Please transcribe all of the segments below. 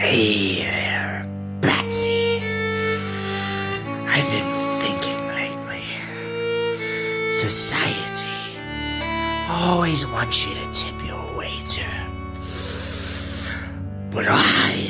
Hey there, Patsy. I've been thinking lately. Society always wants you to tip your waiter. But I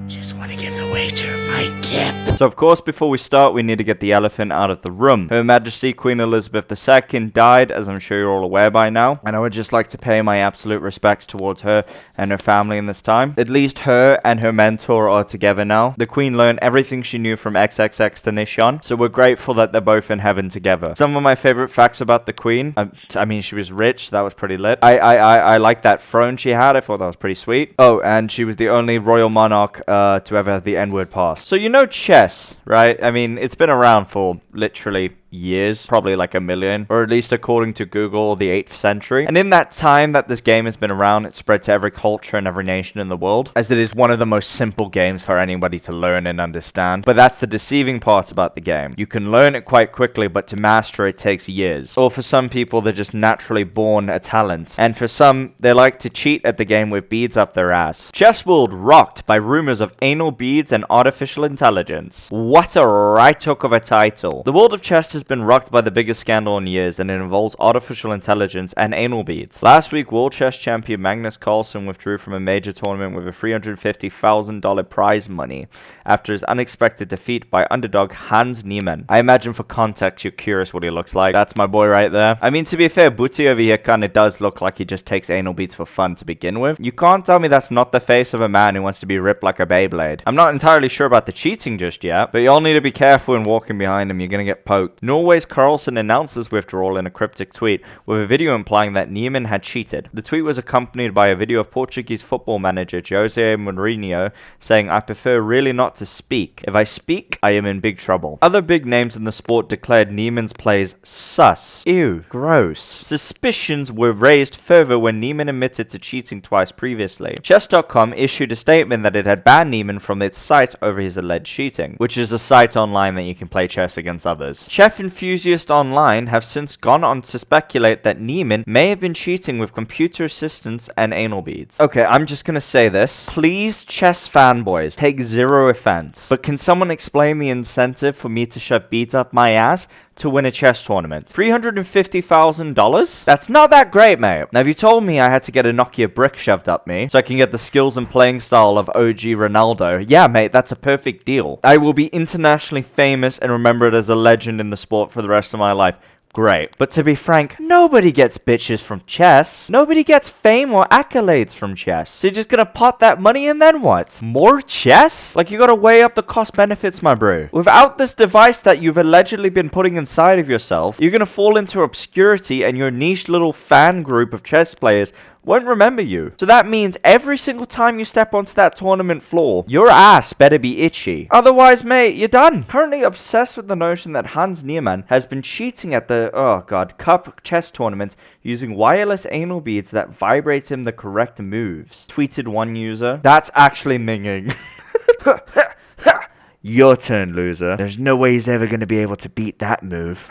just want to give the waiter my tip. So of course, before we start, we need to get the elephant out of the room. Her Majesty Queen Elizabeth II died, as I'm sure you're all aware by now, and I would just like to pay my absolute respects towards her and her family in this time. At least her and her mentor are together now. The Queen learned everything she knew from XXXTentacion, so we're grateful that they're both in heaven together. Some of my favorite facts about the Queen, I mean, she was rich, so that was pretty lit. I like that throne she had, I thought that was pretty sweet. Oh, and she was the only royal monarch to ever have the N-word passed. So you know chess, right? I mean, it's been around for literally years, probably like a million, or at least according to Google, the 8th century. And in that time that this game has been around, it spread to every culture and every nation in the world, as it is one of the most simple games for anybody to learn and understand. But that's the deceiving part about the game. You can learn it quite quickly, but to master it takes years. Or for some people, they're just naturally born a talent. And for some, they like to cheat at the game with beads up their ass. Chess World rocked by rumors of anal beads and artificial intelligence. What a right hook of a title. The world of chess has been rocked by the biggest scandal in years, and it involves artificial intelligence and anal beads. Last week, world chess champion Magnus Carlsen withdrew from a major tournament with a $350,000 prize money after his unexpected defeat by underdog Hans Niemann. I imagine for context, you're curious what he looks like. That's my boy right there. I mean, to be fair, Booty over here kinda does look like he just takes anal beads for fun to begin with. You can't tell me that's not the face of a man who wants to be ripped like a Beyblade. I'm not entirely sure about the cheating just yet, but y'all need to be careful when walking behind him. You're gonna get poked. Norway's Carlsen announced his withdrawal in a cryptic tweet, with a video implying that Niemann had cheated. The tweet was accompanied by a video of Portuguese football manager Jose Mourinho saying, "I prefer really not to speak. If I speak, I am in big trouble." Other big names in the sport declared Niemann's plays sus. Ew, gross. Suspicions were raised further when Niemann admitted to cheating twice previously. Chess.com issued a statement that it had banned Niemann from its site over his alleged cheating, which is a site online that you can play chess against others. Chef Enthusiast Online have since gone on to speculate that Niemann may have been cheating with computer assistants and anal beads. Okay, I'm just gonna say this. Please, chess fanboys, take zero offense. But can someone explain the incentive for me to shove beads up my ass to win a chess tournament? $350,000? That's not that great, mate. Now, if you told me I had to get a Nokia brick shoved up me so I can get the skills and playing style of OG Ronaldo, yeah, mate, that's a perfect deal. I will be internationally famous and remembered as a legend in the sport for the rest of my life. Great. But to be frank, nobody gets bitches from chess. Nobody gets fame or accolades from chess. So you're just gonna pot that money and then what? More chess? Like, you gotta weigh up the cost benefits, my bro. Without this device that you've allegedly been putting inside of yourself, you're gonna fall into obscurity and your niche little fan group of chess players won't remember you. So that means every single time you step onto that tournament floor, your ass better be itchy. Otherwise, mate, you're done. Currently obsessed with the notion that Hans Niemann has been cheating at the, cup chess tournaments using wireless anal beads that vibrate him the correct moves. Tweeted one user. That's actually minging. Your turn, loser. There's no way he's ever gonna be able to beat that move.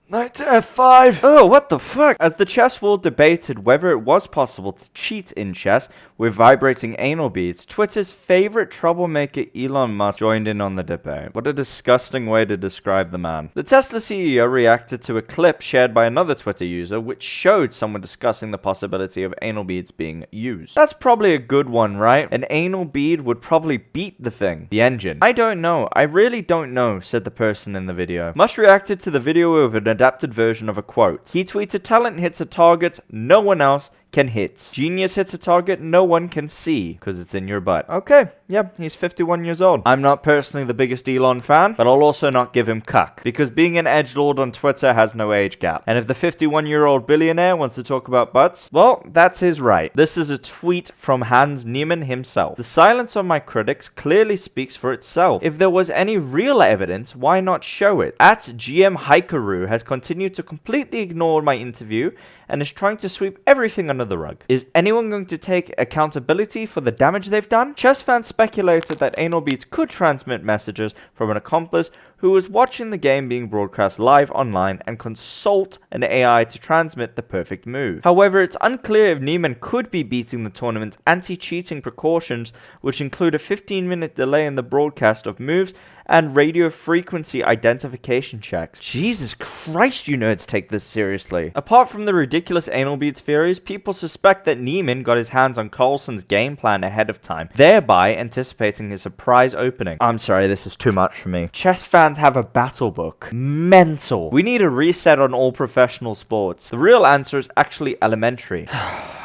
Knight to F5. Oh, what the fuck? As the chess world debated whether it was possible to cheat in chess with vibrating anal beads, Twitter's favorite troublemaker Elon Musk joined in on the debate. What a disgusting way to describe the man. The Tesla CEO reacted to a clip shared by another Twitter user which showed someone discussing the possibility of anal beads being used. That's probably a good one, right? An anal bead would probably beat the thing, the engine. I don't know. I really don't know, said the person in the video. Musk reacted to the video with an adapted version of a quote. He tweeted, "Talent hits a target no one else can hit. Genius hits a target no one can see, because it's in your butt." Okay, yep, he's 51 years old. I'm not personally the biggest Elon fan, but I'll also not give him cuck, because being an edgelord on Twitter has no age gap. And if the 51-year-old billionaire wants to talk about butts, well, that's his right. This is a tweet from Hans Niemann himself. "The silence of my critics clearly speaks for itself. If there was any real evidence, why not show it? At GM Hikaru has continued to completely ignore my interview and is trying to sweep everything under the rug. Is anyone going to take accountability for the damage they've done?" Chess fans speculated that anal beads could transmit messages from an accomplice who was watching the game being broadcast live online and consult an AI to transmit the perfect move. However, it's unclear if Niemann could be beating the tournament's anti-cheating precautions, which include a 15-minute delay in the broadcast of moves and radio frequency identification checks. Jesus Christ, you nerds take this seriously. Apart from the ridiculous anal beads theories, people suspect that Niemann got his hands on Carlsen's game plan ahead of time, thereby anticipating his surprise opening. I'm sorry, this is too much for me. Chess fans have a battle book. Mental. We need a reset on all professional sports. The real answer is actually elementary.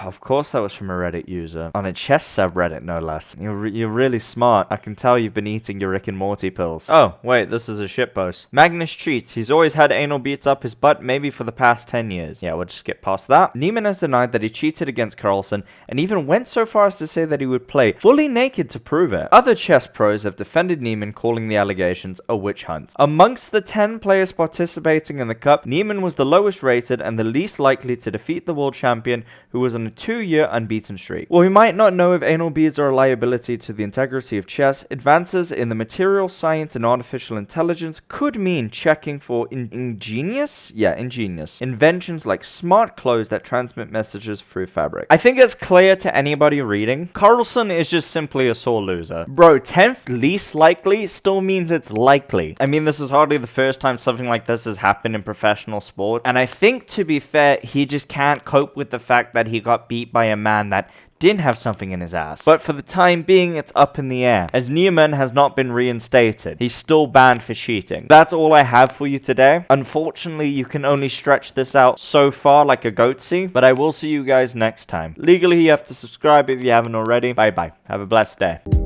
Of course that was from a Reddit user. On a chess subreddit, no less. You're really smart. I can tell you've been eating your Rick and Morty pills. Oh, wait, this is a shitpost. Magnus cheats. He's always had anal beats up his butt, maybe for the past 10 years. Yeah, we'll just skip past that. Niemann has denied that he cheated against Carlsen, and even went so far as to say that he would play fully naked to prove it. Other chess pros have defended Niemann, calling the allegations a witch hunt. Amongst the 10 players participating in the cup, Niemann was the lowest rated and the least likely to defeat the world champion, who was on a 2-year unbeaten streak. While we might not know if anal beads are a liability to the integrity of chess, advances in the material science and artificial intelligence could mean checking for ingenious inventions like smart clothes that transmit messages through fabric. I think it's clear to anybody reading, Carlsen is just simply a sore loser. Bro, 10th least likely still means it's likely. I mean, this is hardly the first time something like this has happened in professional sport, and I think, to be fair, he just can't cope with the fact that he got beat by a man that didn't have something in his ass. But for the time being, it's up in the air, as Niemann has not been reinstated. He's still banned for cheating. That's all I have for you today. Unfortunately, you can only stretch this out so far like a goatsy, but I will see you guys next time. Legally, you have to subscribe if you haven't already. Bye bye. Have a blessed day.